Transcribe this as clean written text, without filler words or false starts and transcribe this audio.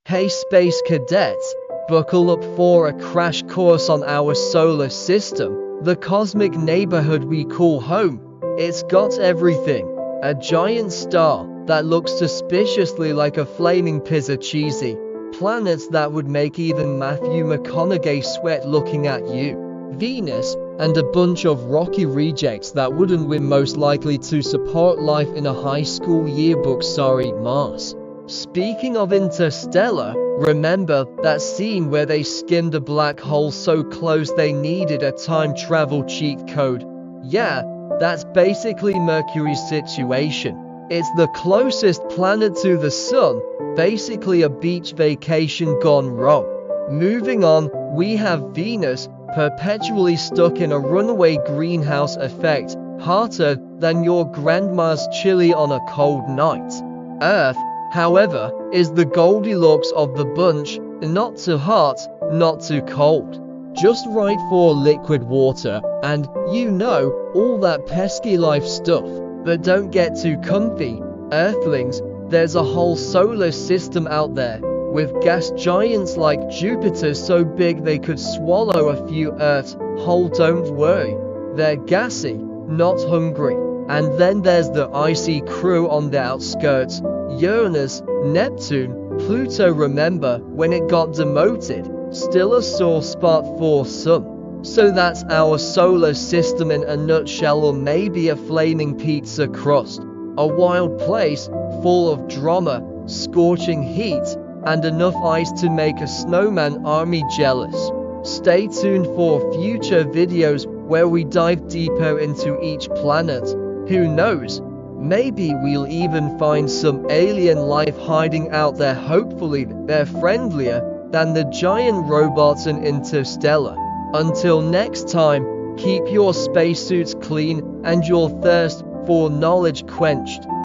Hey Space Cadets, buckle up for a crash course on our solar system, the cosmic neighborhood we call home. It's got everything. A giant star that looks suspiciously like a flaming pizza cheesy, planets that would make even Matthew McConaughey sweat looking at you, Venus, and a bunch of rocky rejects that wouldn't win most likely to support life in a high school yearbook. Sorry, Mars. Speaking of Interstellar, remember that scene where they skimmed a black hole so close they needed a time travel cheat code? Yeah, that's basically Mercury's situation. It's the closest planet to the sun, basically a beach vacation gone wrong. Moving on, we have Venus, perpetually stuck in a runaway greenhouse effect, hotter than your grandma's chili on a cold night. Earth, however, is the Goldilocks of the bunch, not too hot, not too cold. Just right for liquid water, and, all that pesky life stuff. But don't get too comfy, Earthlings. There's a whole solar system out there, with gas giants like Jupiter so big they could swallow a few Earths whole. Don't worry, they're gassy, not hungry. And then there's the icy crew on the outskirts, Uranus, Neptune, Pluto. Remember when it got demoted? Still a sore spot for some. So that's our solar system in a nutshell, or maybe a flaming pizza crust. A wild place, full of drama, scorching heat, and enough ice to make a snowman army jealous. Stay tuned for future videos where we dive deeper into each planet. Who knows? Maybe we'll even find some alien life hiding out there. Hopefully they're friendlier than the giant robots in Interstellar. Until next time, keep your spacesuits clean and your thirst for knowledge quenched.